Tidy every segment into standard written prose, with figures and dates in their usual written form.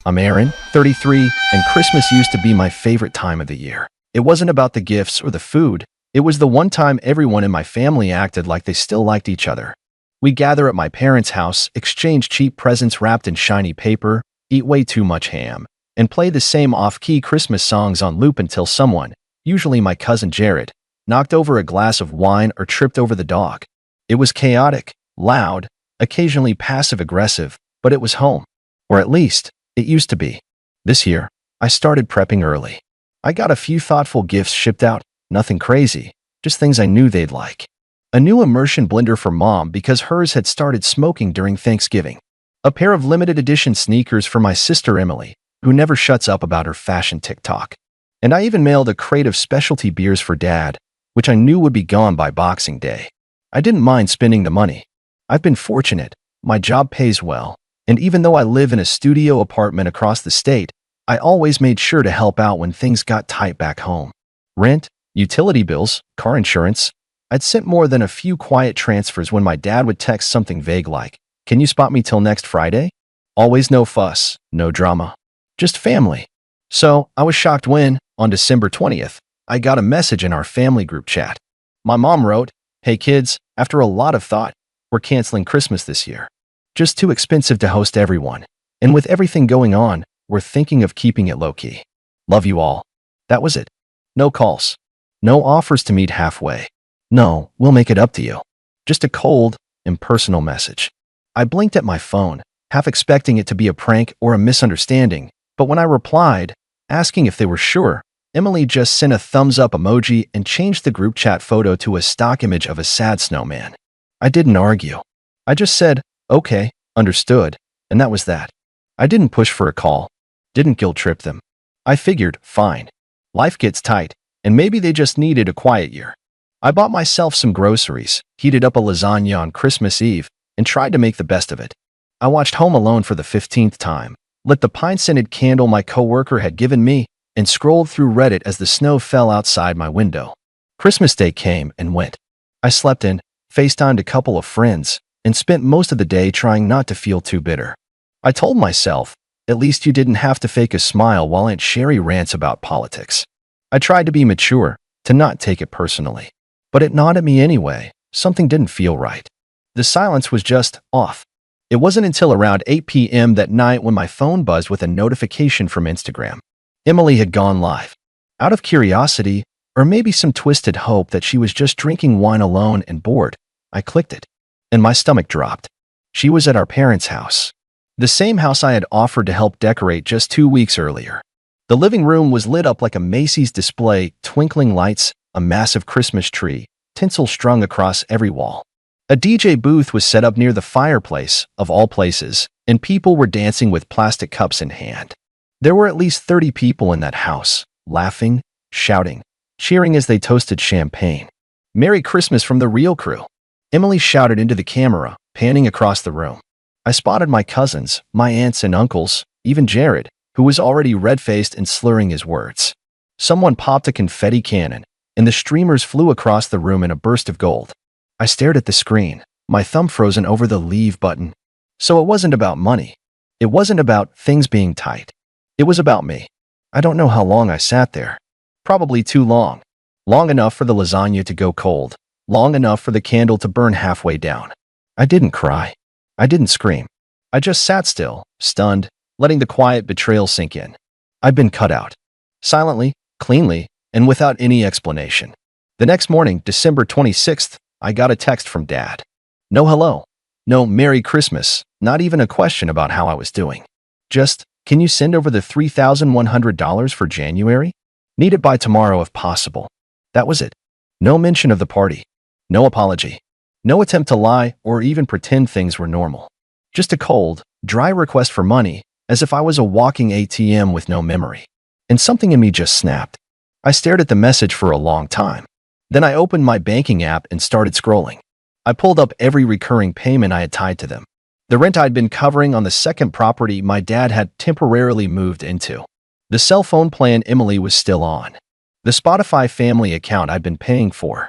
I'm Aaron, 33, and Christmas used to be my favorite time of the year. It wasn't about the gifts or the food. It was the one time everyone in my family acted like they still liked each other. We gather at my parents' house, exchange cheap presents wrapped in shiny paper, eat way too much ham, and play the same off-key Christmas songs on loop until someone, usually my cousin Jared, knocked over a glass of wine or tripped over the dog. It was chaotic, loud, occasionally passive-aggressive, but it was home. Or at least, it used to be. This year, I started prepping early. I got a few thoughtful gifts shipped out, nothing crazy, just things I knew they'd like. A new immersion blender for Mom because hers had started smoking during Thanksgiving. A pair of limited edition sneakers for my sister Emily, who never shuts up about her fashion TikTok. And I even mailed a crate of specialty beers for Dad, which I knew would be gone by Boxing Day. I didn't mind spending the money. I've been fortunate, my job pays well, and even though I live in a studio apartment across the state, I always made sure to help out when things got tight back home. Rent, utility bills, car insurance. I'd sent more than a few quiet transfers when my dad would text something vague like, "Can you spot me till next Friday?" Always no fuss, no drama. Just family. So, I was shocked when, on December 20th, I got a message in our family group chat. My mom wrote, "Hey kids, after a lot of thought, we're canceling Christmas this year. Just too expensive to host everyone. And with everything going on, we're thinking of keeping it low-key. Love you all." That was it. No calls. No offers to meet halfway. No, we'll make it up to you. Just a cold, impersonal message. I blinked at my phone, half expecting it to be a prank or a misunderstanding, but when I replied, asking if they were sure, Emily just sent a thumbs-up emoji and changed the group chat photo to a stock image of a sad snowman. I didn't argue. I just said, "Okay, understood," and that was that. I didn't push for a call. Didn't guilt-trip them. I figured, fine. Life gets tight, and maybe they just needed a quiet year. I bought myself some groceries, heated up a lasagna on Christmas Eve, and tried to make the best of it. I watched Home Alone for the 15th time, lit the pine-scented candle my coworker had given me, and scrolled through Reddit as the snow fell outside my window. Christmas Day came and went. I slept in, FaceTimed a couple of friends, and spent most of the day trying not to feel too bitter. I told myself, at least you didn't have to fake a smile while Aunt Sherry rants about politics. I tried to be mature, to not take it personally. But it gnawed at me anyway. Something didn't feel right. The silence was just off. It wasn't until around 8 p.m. that night when my phone buzzed with a notification from Instagram. Emily had gone live. Out of curiosity, or maybe some twisted hope that she was just drinking wine alone and bored, I clicked it. And my stomach dropped. She was at our parents' house. The same house I had offered to help decorate just 2 weeks earlier. The living room was lit up like a Macy's display, twinkling lights, a massive Christmas tree, tinsel strung across every wall. A DJ booth was set up near the fireplace, of all places, and people were dancing with plastic cups in hand. There were at least 30 people in that house, laughing, shouting, cheering as they toasted champagne. "Merry Christmas from the real crew," Emily shouted into the camera, panning across the room. I spotted my cousins, my aunts and uncles, even Jared, who was already red-faced and slurring his words. Someone popped a confetti cannon, and the streamers flew across the room in a burst of gold. I stared at the screen, my thumb frozen over the leave button. So it wasn't about money. It wasn't about things being tight. It was about me. I don't know how long I sat there. Probably too long. Long enough for the lasagna to go cold. Long enough for the candle to burn halfway down. I didn't cry. I didn't scream. I just sat still, stunned, letting the quiet betrayal sink in. I'd been cut out. Silently, cleanly, and without any explanation. The next morning, December 26th, I got a text from Dad. No hello. No Merry Christmas. Not even a question about how I was doing. Just, "Can you send over the $3,100 for January? Need it by tomorrow if possible." That was it. No mention of the party. No apology. No attempt to lie or even pretend things were normal. Just a cold, dry request for money, as if I was a walking ATM with no memory. And something in me just snapped. I stared at the message for a long time. Then I opened my banking app and started scrolling. I pulled up every recurring payment I had tied to them. The rent I'd been covering on the second property my dad had temporarily moved into. The cell phone plan Emily was still on. The Spotify family account I'd been paying for.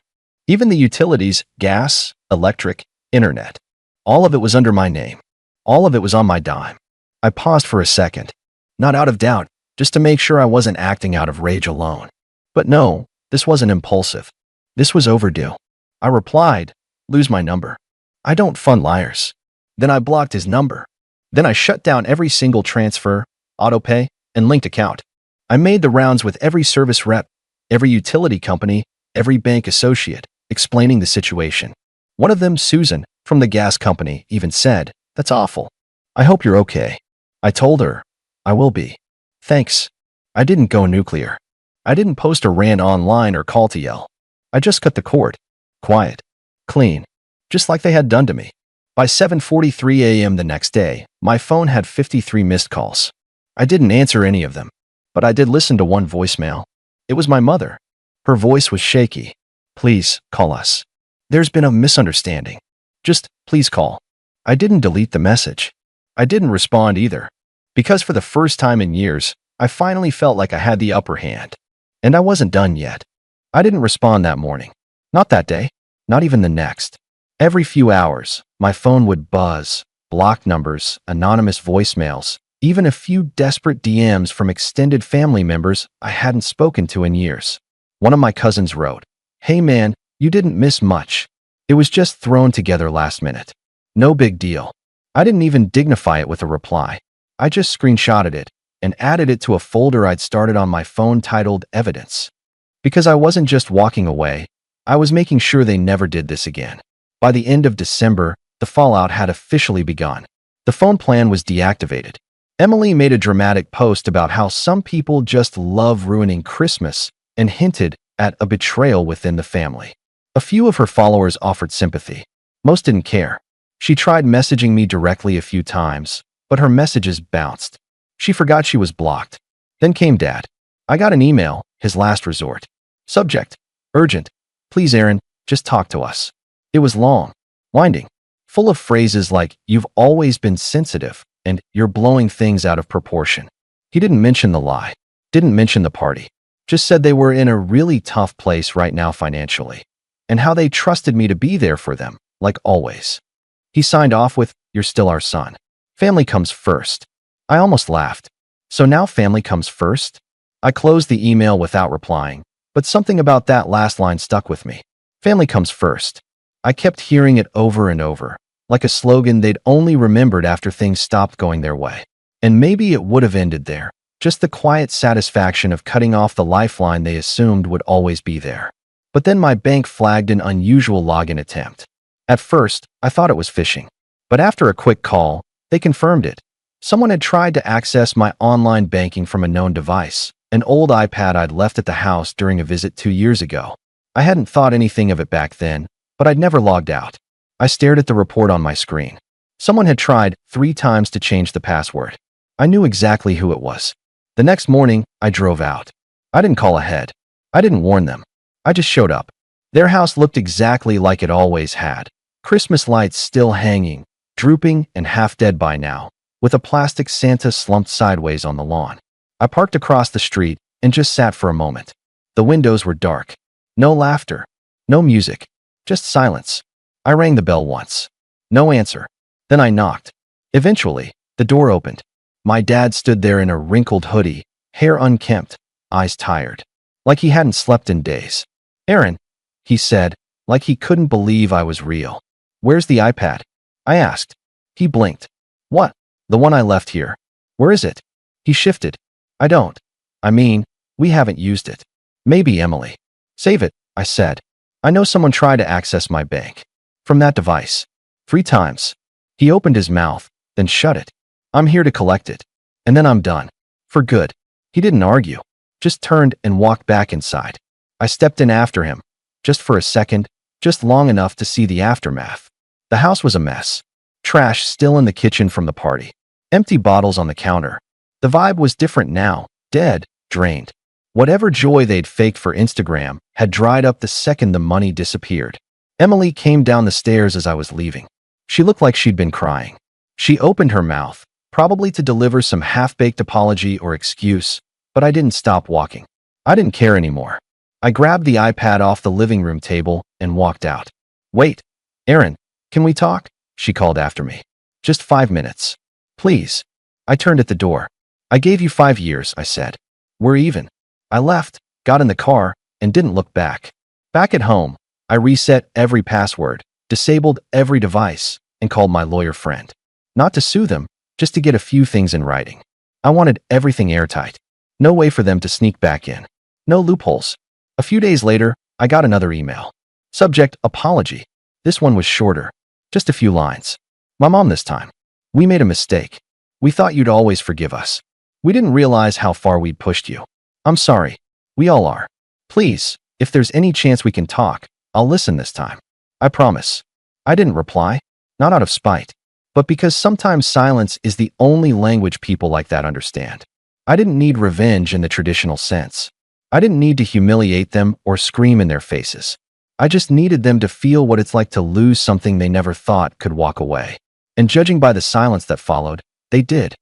Even the utilities, gas, electric, internet. All of it was under my name. All of it was on my dime. I paused for a second. Not out of doubt, just to make sure I wasn't acting out of rage alone. But no, this wasn't impulsive. This was overdue. I replied, "Lose my number. I don't fund liars." Then I blocked his number. Then I shut down every single transfer, autopay, and linked account. I made the rounds with every service rep, every utility company, every bank associate, explaining the situation. One of them, Susan, from the gas company, even said, "That's awful. I hope you're okay." I told her, "I will be. Thanks." I didn't go nuclear. I didn't post a rant online or call to yell. I just cut the cord. Quiet. Clean. Just like they had done to me. By 7:43 a.m. the next day, my phone had 53 missed calls. I didn't answer any of them, but I did listen to one voicemail. It was my mother. Her voice was shaky. "Please, call us. There's been a misunderstanding. Just, please call." I didn't delete the message. I didn't respond either. Because for the first time in years, I finally felt like I had the upper hand. And I wasn't done yet. I didn't respond that morning. Not that day. Not even the next. Every few hours, my phone would buzz, blocked numbers, anonymous voicemails, even a few desperate DMs from extended family members I hadn't spoken to in years. One of my cousins wrote, "Hey man, you didn't miss much. It was just thrown together last minute. No big deal." I didn't even dignify it with a reply. I just screenshotted it and added it to a folder I'd started on my phone titled Evidence. Because I wasn't just walking away, I was making sure they never did this again. By the end of December, the fallout had officially begun. The phone plan was deactivated. Emily made a dramatic post about how some people just love ruining Christmas and hinted at a betrayal within the family. A few of her followers offered sympathy. Most didn't care. She tried messaging me directly a few times, but her messages bounced. She forgot she was blocked. Then came Dad. I got an email, his last resort. Subject: urgent. Please, Aaron, just talk to us. It was long, winding, full of phrases like, "You've always been sensitive," and "You're blowing things out of proportion." He didn't mention the lie, didn't mention the party, just said they were in a really tough place right now financially, and how they trusted me to be there for them, like always. He signed off with, "You're still our son. Family comes first." I almost laughed. So now family comes first? I closed the email without replying, but something about that last line stuck with me. Family comes first. I kept hearing it over and over, like a slogan they'd only remembered after things stopped going their way. And maybe it would have ended there, just the quiet satisfaction of cutting off the lifeline they assumed would always be there. But then my bank flagged an unusual login attempt. At first, I thought it was phishing. But after a quick call, they confirmed it. Someone had tried to access my online banking from a known device, an old iPad I'd left at the house during a visit 2 years ago. I hadn't thought anything of it back then, but I'd never logged out. I stared at the report on my screen. Someone had tried 3 times to change the password. I knew exactly who it was. The next morning, I drove out. I didn't call ahead. I didn't warn them. I just showed up. Their house looked exactly like it always had. Christmas lights still hanging, drooping and half dead by now, with a plastic Santa slumped sideways on the lawn. I parked across the street and just sat for a moment. The windows were dark. No laughter. No music. Just silence. I rang the bell once. No answer. Then I knocked. Eventually, the door opened. My dad stood there in a wrinkled hoodie, hair unkempt, eyes tired, like he hadn't slept in days. "Aaron," he said, like he couldn't believe I was real. "Where's the iPad?" I asked. He blinked. "What? The one I left here. Where is it?" He shifted. "I don't. I mean, we haven't used it." "Maybe Emily." "Save it," I said. "I know someone tried to access my bank. From that device. 3 times. He opened his mouth, then shut it. "I'm here to collect it. And then I'm done. For good." He didn't argue. Just turned and walked back inside. I stepped in after him. Just for a second, just long enough to see the aftermath. The house was a mess. Trash still in the kitchen from the party. Empty bottles on the counter. The vibe was different now. Dead. Drained. Whatever joy they'd faked for Instagram had dried up the second the money disappeared. Emily came down the stairs as I was leaving. She looked like she'd been crying. She opened her mouth, probably to deliver some half-baked apology or excuse, but I didn't stop walking. I didn't care anymore. I grabbed the iPad off the living room table and walked out. "Wait, Aaron, can we talk?" she called after me. "Just 5 minutes. Please." I turned at the door. I gave you 5 years, I said. We're even. I left, got in the car, and didn't look back. Back at home, I reset every password, disabled every device, and called my lawyer friend. Not to sue them, just to get a few things in writing. I wanted everything airtight. No way for them to sneak back in. No loopholes. A few days later, I got another email. Subject, apology. This one was shorter. Just a few lines. My mom this time. We made a mistake. We thought you'd always forgive us. We didn't realize how far we'd pushed you. I'm sorry. We all are. Please, if there's any chance we can talk, I'll listen this time. I promise. I didn't reply. Not out of spite, but because sometimes silence is the only language people like that understand. I didn't need revenge in the traditional sense. I didn't need to humiliate them or scream in their faces. I just needed them to feel what it's like to lose something they never thought could walk away. And judging by the silence that followed, they did.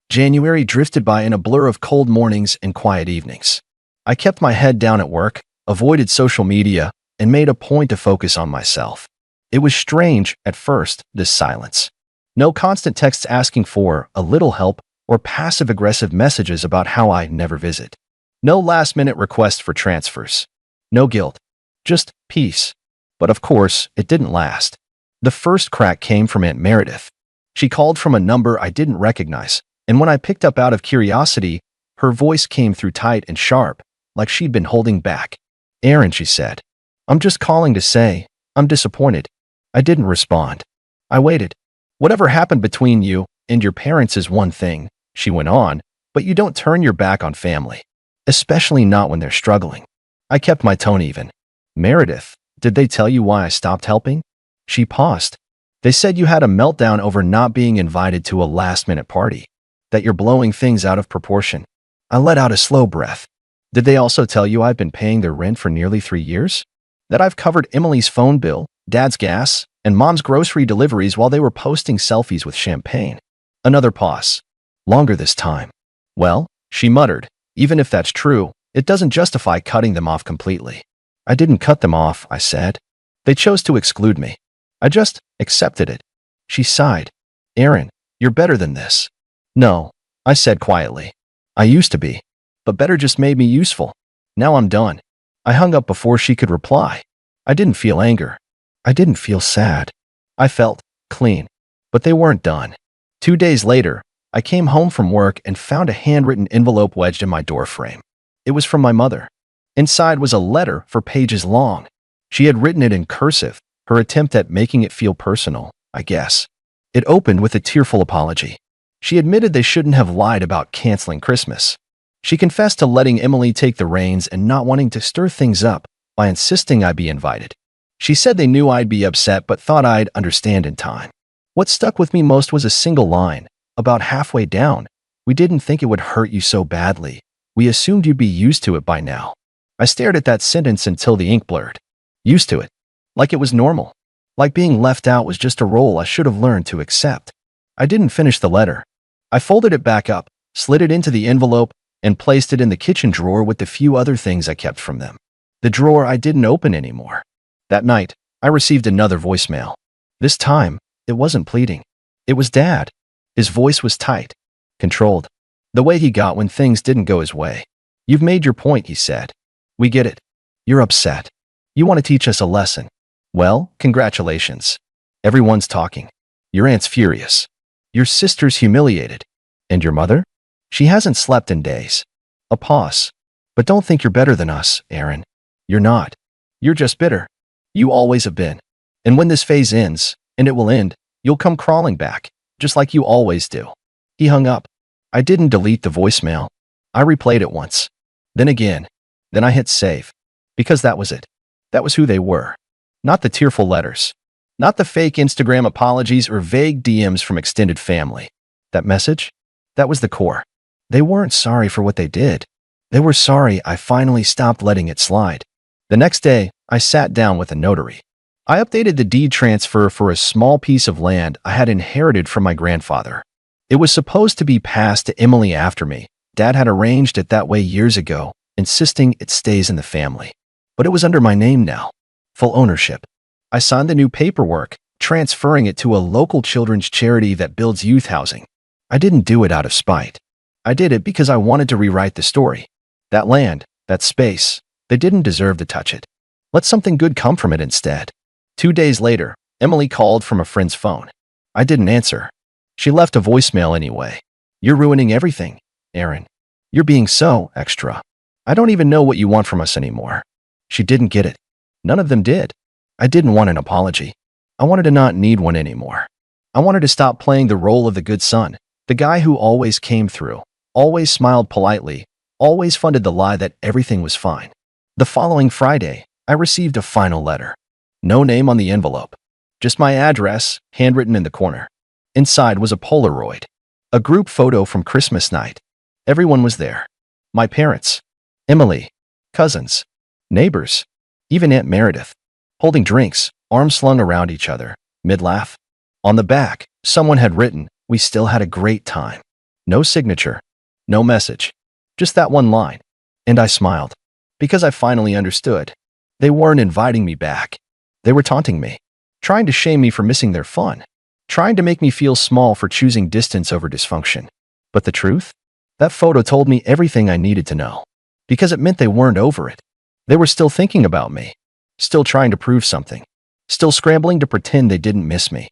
January drifted by in a blur of cold mornings and quiet evenings. I kept my head down at work, avoided social media, and made a point to focus on myself. It was strange at first, this silence. No constant texts asking for a little help or passive-aggressive messages about how I never visit. No last-minute requests for transfers. No guilt. Just peace. But of course, it didn't last. The first crack came from Aunt Meredith. She called from a number I didn't recognize, and when I picked up out of curiosity, her voice came through tight and sharp, like she'd been holding back. Aaron, she said. I'm just calling to say, I'm disappointed. I didn't respond. I waited. Whatever happened between you and your parents is one thing, she went on, but you don't turn your back on family. Especially not when they're struggling. I kept my tone even. Meredith, did they tell you why I stopped helping? She paused. They said you had a meltdown over not being invited to a last-minute party. That you're blowing things out of proportion. I let out a slow breath. Did they also tell you I've been paying their rent for nearly 3 years? That I've covered Emily's phone bill, Dad's gas, and Mom's grocery deliveries while they were posting selfies with champagne? Another pause. Longer this time. Well, she muttered, even if that's true, it doesn't justify cutting them off completely. I didn't cut them off, I said. They chose to exclude me. I just accepted it. She sighed. Aaron, you're better than this. No, I said quietly. I used to be. But better just made me useful. Now I'm done. I hung up before she could reply. I didn't feel anger. I didn't feel sad. I felt clean. But they weren't done. 2 days later, I came home from work and found a handwritten envelope wedged in my doorframe. It was from my mother. Inside was a letter for pages long. She had written it in cursive, her attempt at making it feel personal, I guess. It opened with a tearful apology. She admitted they shouldn't have lied about canceling Christmas. She confessed to letting Emily take the reins and not wanting to stir things up by insisting I be invited. She said they knew I'd be upset but thought I'd understand in time. What stuck with me most was a single line. About halfway down, we didn't think it would hurt you so badly. We assumed you'd be used to it by now. I stared at that sentence until the ink blurred. Used to it. Like it was normal. Like being left out was just a role I should have learned to accept. I didn't finish the letter. I folded it back up, slid it into the envelope, and placed it in the kitchen drawer with the few other things I kept from them. The drawer I didn't open anymore. That night, I received another voicemail. This time, it wasn't pleading. It was Dad. His voice was tight, controlled. The way he got when things didn't go his way. You've made your point, he said. We get it. You're upset. You want to teach us a lesson. Well, congratulations. Everyone's talking. Your aunt's furious. Your sister's humiliated. And your mother? She hasn't slept in days. A pause. But don't think you're better than us, Aaron. You're not. You're just bitter. You always have been. And when this phase ends, and it will end, you'll come crawling back, just like you always do. He hung up. I didn't delete the voicemail. I replayed it once. Then again. Then I hit save. Because that was it. That was who they were. Not the tearful letters. Not the fake Instagram apologies or vague DMs from extended family. That message? That was the core. They weren't sorry for what they did. They were sorry I finally stopped letting it slide. The next day, I sat down with a notary. I updated the deed transfer for a small piece of land I had inherited from my grandfather. It was supposed to be passed to Emily after me. Dad had arranged it that way years ago, insisting it stays in the family. But it was under my name now. Full ownership. I signed the new paperwork, transferring it to a local children's charity that builds youth housing. I didn't do it out of spite. I did it because I wanted to rewrite the story. That land, that space, they didn't deserve to touch it. Let something good come from it instead. 2 days later, Emily called from a friend's phone. I didn't answer. She left a voicemail anyway. You're ruining everything, Aaron. You're being so extra. I don't even know what you want from us anymore. She didn't get it. None of them did. I didn't want an apology. I wanted to not need one anymore. I wanted to stop playing the role of the good son, the guy who always came through, always smiled politely, always funded the lie that everything was fine. The following Friday, I received a final letter. No name on the envelope. Just my address, handwritten in the corner. Inside was a Polaroid. A group photo from Christmas night. Everyone was there. My parents, Emily, cousins, neighbors, even Aunt Meredith, holding drinks, arms slung around each other, mid-laugh. On the back, someone had written, "We still had a great time." No signature, no message, just that one line. And I smiled, because I finally understood. They weren't inviting me back. They were taunting me, trying to shame me for missing their fun, trying to make me feel small for choosing distance over dysfunction. But the truth? That photo told me everything I needed to know, because it meant they weren't over it. They were still thinking about me, still trying to prove something, still scrambling to pretend they didn't miss me.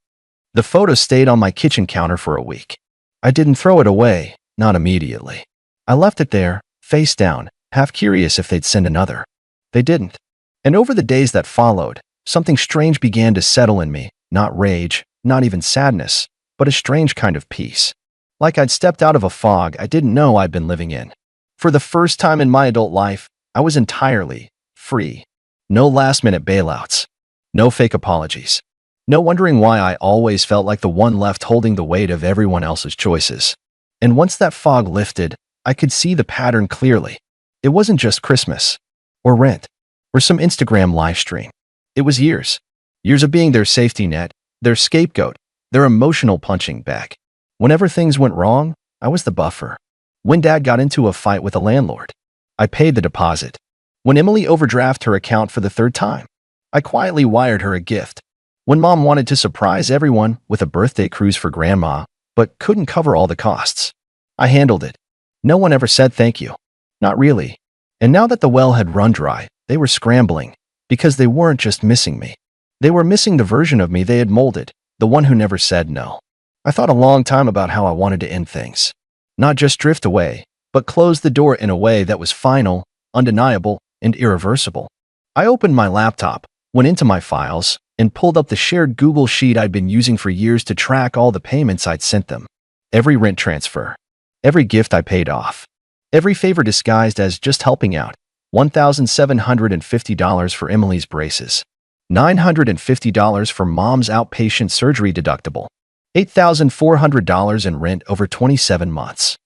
The photo stayed on my kitchen counter for a week. I didn't throw it away, not immediately. I left it there, face down, half curious if they'd send another. They didn't. And over the days that followed, something strange began to settle in me, not rage, not even sadness, but a strange kind of peace. Like I'd stepped out of a fog I didn't know I'd been living in. For the first time in my adult life, I was entirely free. No last-minute bailouts. No fake apologies. No wondering why I always felt like the one left holding the weight of everyone else's choices. And once that fog lifted, I could see the pattern clearly. It wasn't just Christmas, or rent, or some Instagram live stream. It was years. Years of being their safety net, their scapegoat, their emotional punching bag. Whenever things went wrong, I was the buffer. When Dad got into a fight with a landlord, I paid the deposit. When Emily overdrafted her account for the third time, I quietly wired her a gift. When Mom wanted to surprise everyone with a birthday cruise for Grandma, but couldn't cover all the costs, I handled it. No one ever said thank you. Not really. And now that the well had run dry, they were scrambling, because they weren't just missing me. They were missing the version of me they had molded, the one who never said no. I thought a long time about how I wanted to end things. Not just drift away, but close the door in a way that was final, undeniable, and irreversible. I opened my laptop, went into my files, and pulled up the shared Google Sheet I'd been using for years to track all the payments I'd sent them. Every rent transfer. Every gift I paid off. Every favor disguised as just helping out. $1,750 for Emily's braces. $950 for Mom's outpatient surgery deductible. $8,400 in rent over 27 months.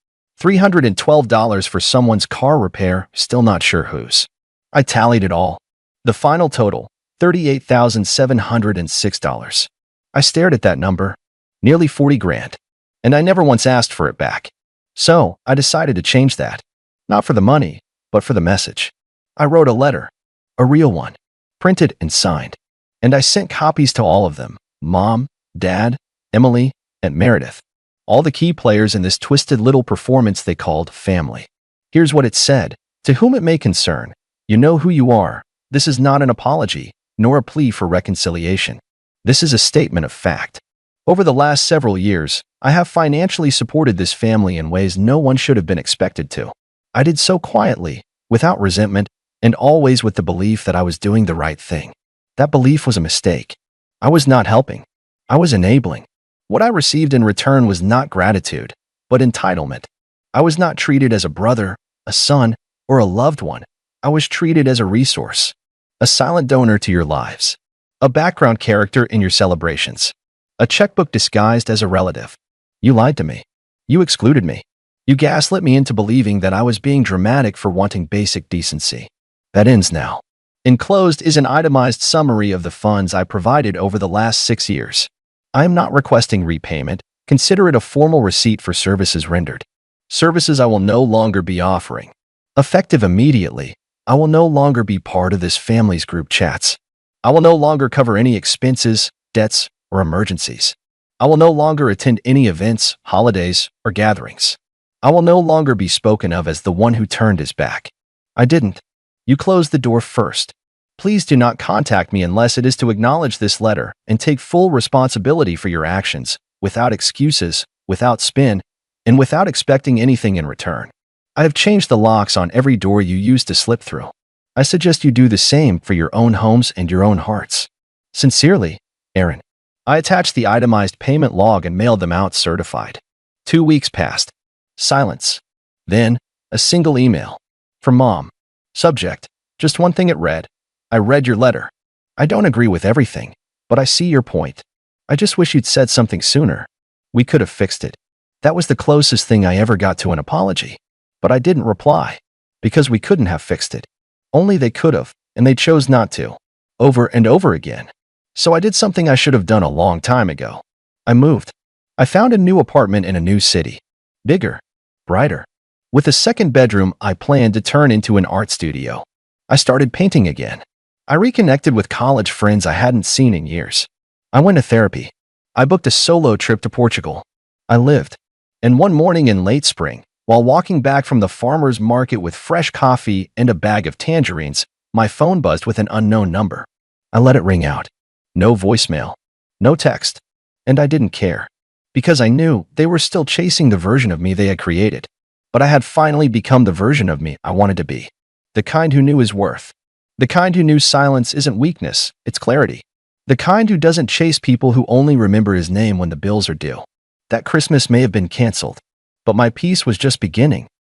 $312 for someone's car repair, still not sure whose. I tallied it all. The final total, $38,706. I stared at that number, nearly 40 grand, and I never once asked for it back. So I decided to change that. Not for the money, but for the message. I wrote a letter, a real one, printed and signed, and I sent copies to all of them, Mom, Dad, Emily, and Meredith, all the key players in this twisted little performance they called family. Here's what it said. To whom it may concern, you know who you are. This is not an apology, nor a plea for reconciliation. This is a statement of fact. Over the last several years, I have financially supported this family in ways no one should have been expected to. I did so quietly, without resentment, and always with the belief that I was doing the right thing. That belief was a mistake. I was not helping. I was enabling. What I received in return was not gratitude, but entitlement. I was not treated as a brother, a son, or a loved one. I was treated as a resource, a silent donor to your lives, a background character in your celebrations, a checkbook disguised as a relative. You lied to me. You excluded me. You gaslit me into believing that I was being dramatic for wanting basic decency. That ends now. Enclosed is an itemized summary of the funds I provided over the last 6 years. I am not requesting repayment. Consider it a formal receipt for services rendered. Services I will no longer be offering. Effective immediately, I will no longer be part of this family's group chats. I will no longer cover any expenses, debts, or emergencies. I will no longer attend any events, holidays, or gatherings. I I will no longer be spoken of as the one who turned his back. I didn't. You closed the door first. Please do not contact me unless it is to acknowledge this letter and take full responsibility for your actions, without excuses, without spin, and without expecting anything in return. I have changed the locks on every door you used to slip through. I suggest you do the same for your own homes and your own hearts. Sincerely, Aaron. I attached the itemized payment log and mailed them out certified. 2 weeks passed. Silence. Then, a single email. From Mom. Subject. Just one thing it read. I read your letter. I don't agree with everything, but I see your point. I just wish you'd said something sooner. We could have fixed it. That was the closest thing I ever got to an apology. But I didn't reply. Because we couldn't have fixed it. Only they could have, and they chose not to. Over and over again. So I did something I should have done a long time ago. I moved. I found a new apartment in a new city. Bigger. Brighter. With a second bedroom I planned to turn into an art studio. I started painting again. I reconnected with college friends I hadn't seen in years. I went to therapy. I booked a solo trip to Portugal. I lived. And one morning in late spring, while walking back from the farmer's market with fresh coffee and a bag of tangerines, my phone buzzed with an unknown number. I let it ring out. No voicemail. No text. And I didn't care. Because I knew they were still chasing the version of me they had created. But I had finally become the version of me I wanted to be. The kind who knew his worth. The kind who knew silence isn't weakness, it's clarity. The kind who doesn't chase people who only remember his name when the bills are due. That Christmas may have been canceled, but my peace was just beginning.